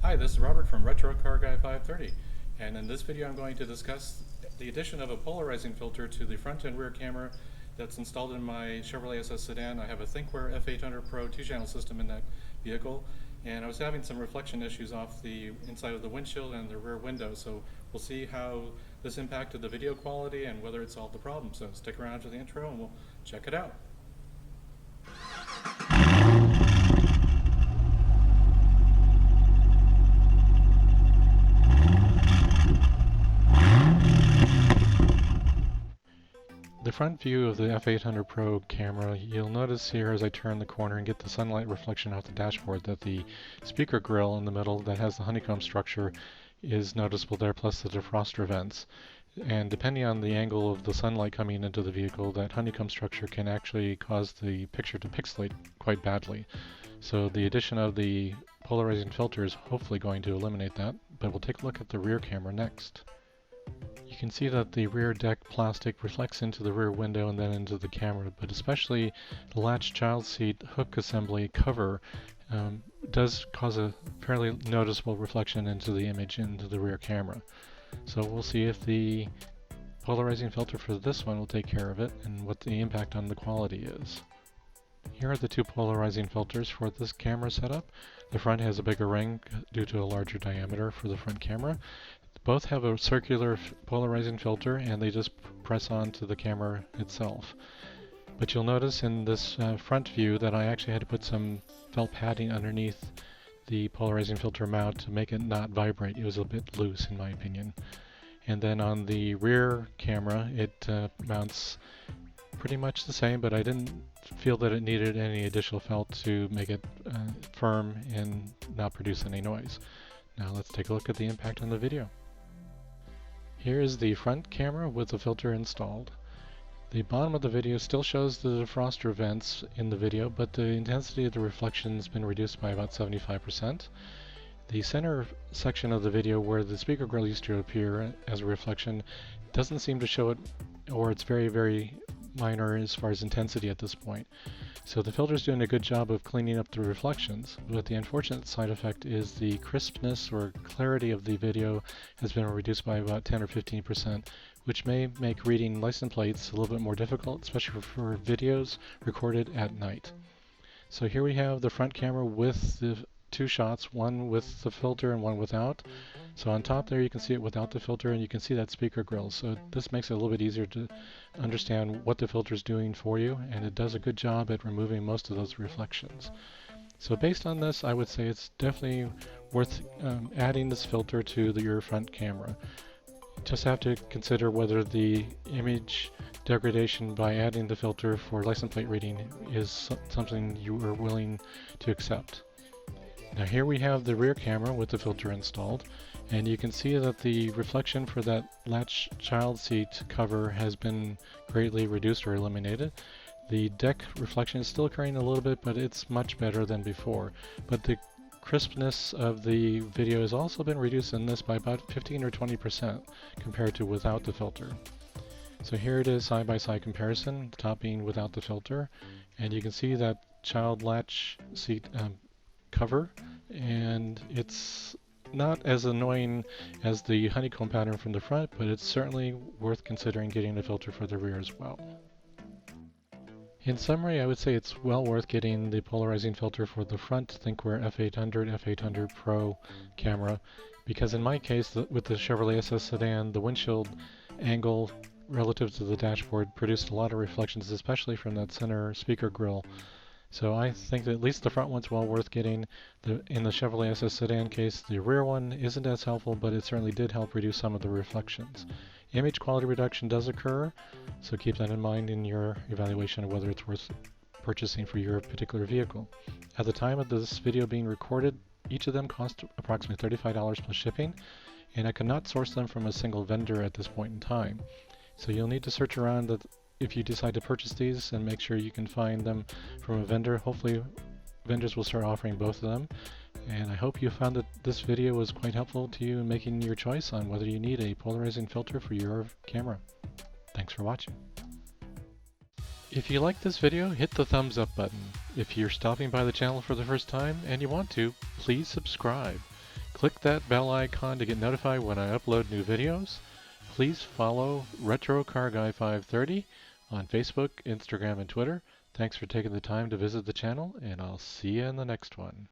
Hi, this is Robert from Retro Car Guy 530, and in this video I'm going to discuss the addition of a polarizing filter to the front and rear camera that's installed in my Chevrolet SS sedan. I have a Thinkware F800 Pro 2-channel system in that vehicle, and I was having some reflection issues off the inside of the windshield and the rear window, so we'll see how this impacted the video quality and whether it solved the problem. So stick around to the intro and we'll check it out. The front view of the F800 Pro camera, you'll notice here as I turn the corner and get the sunlight reflection off the dashboard that the speaker grill in the middle that has the honeycomb structure is noticeable there, plus the defroster vents. And depending on the angle of the sunlight coming into the vehicle, that honeycomb structure can actually cause the picture to pixelate quite badly. So the addition of the polarizing filter is hopefully going to eliminate that, but we'll take a look at the rear camera next. You can see that the rear deck plastic reflects into the rear window and then into the camera, but especially the latch child seat hook assembly cover does cause a fairly noticeable reflection into the image into the rear camera. So we'll see if the polarizing filter for this one will take care of it and what the impact on the quality is. Here are the two polarizing filters for this camera setup. The front has a bigger ring due to a larger diameter for the front camera. Both have a circular polarizing filter and they just press on to the camera itself. But you'll notice in this front view that I actually had to put some felt padding underneath the polarizing filter mount to make it not vibrate. It was a bit loose in my opinion. And then on the rear camera it mounts pretty much the same, but I didn't feel that it needed any additional felt to make it firm and not produce any noise. Now let's take a look at the impact on the video. Here is the front camera with the filter installed. The bottom of the video still shows the defroster vents in the video, but the intensity of the reflection has been reduced by about 75%. The center section of the video where the speaker grill used to appear as a reflection doesn't seem to show it, or it's very, very minor as far as intensity at this point. So the filter is doing a good job of cleaning up the reflections, but the unfortunate side effect is the crispness or clarity of the video has been reduced by about 10 or 15%, which may make reading license plates a little bit more difficult, especially for videos recorded at night. So here we have the front camera with the two shots, one with the filter and one without. So on top there you can see it without the filter and you can see that speaker grill. So this makes it a little bit easier to understand what the filter is doing for you, and it does a good job at removing most of those reflections. So based on this, I would say it's definitely worth adding this filter to your front camera. Just have to consider whether the image degradation by adding the filter for license plate reading is something you are willing to accept. Now here we have the rear camera with the filter installed, and you can see that the reflection for that latch child seat cover has been greatly reduced or eliminated. The deck reflection is still occurring a little bit, but it's much better than before. But the crispness of the video has also been reduced in this by about 15 or 20% compared to without the filter. So here it is side-by-side comparison, the top being without the filter, and you can see that child latch seat cover, and it's not as annoying as the honeycomb pattern from the front, but it's certainly worth considering getting a filter for the rear as well. In summary, I would say it's well worth getting the polarizing filter for the front Thinkware F800, F800 Pro camera, because in my case, with the Chevrolet SS sedan, the windshield angle relative to the dashboard produced a lot of reflections, especially from that center speaker grill. So I think that at least the front one's well worth getting. In the Chevrolet SS sedan case, the rear one isn't as helpful, but it certainly did help reduce some of the reflections. Image quality reduction does occur, so keep that in mind in your evaluation of whether it's worth purchasing for your particular vehicle. At the time of this video being recorded, each of them cost approximately $35 plus shipping, and I could not source them from a single vendor at this point in time. So you'll need to search around if you decide to purchase these, and make sure you can find them from a vendor. Hopefully vendors will start offering both of them, and I hope you found that this video was quite helpful to you in making your choice on whether you need a polarizing filter for your camera. Thanks for watching. If you liked this video, hit the thumbs up button. If you're stopping by the channel for the first time and you want to, please subscribe. Click that bell icon to get notified when I upload new videos. Please follow Retro Car Guy 530 on Facebook, Instagram, and Twitter. Thanks for taking the time to visit the channel, and I'll see you in the next one.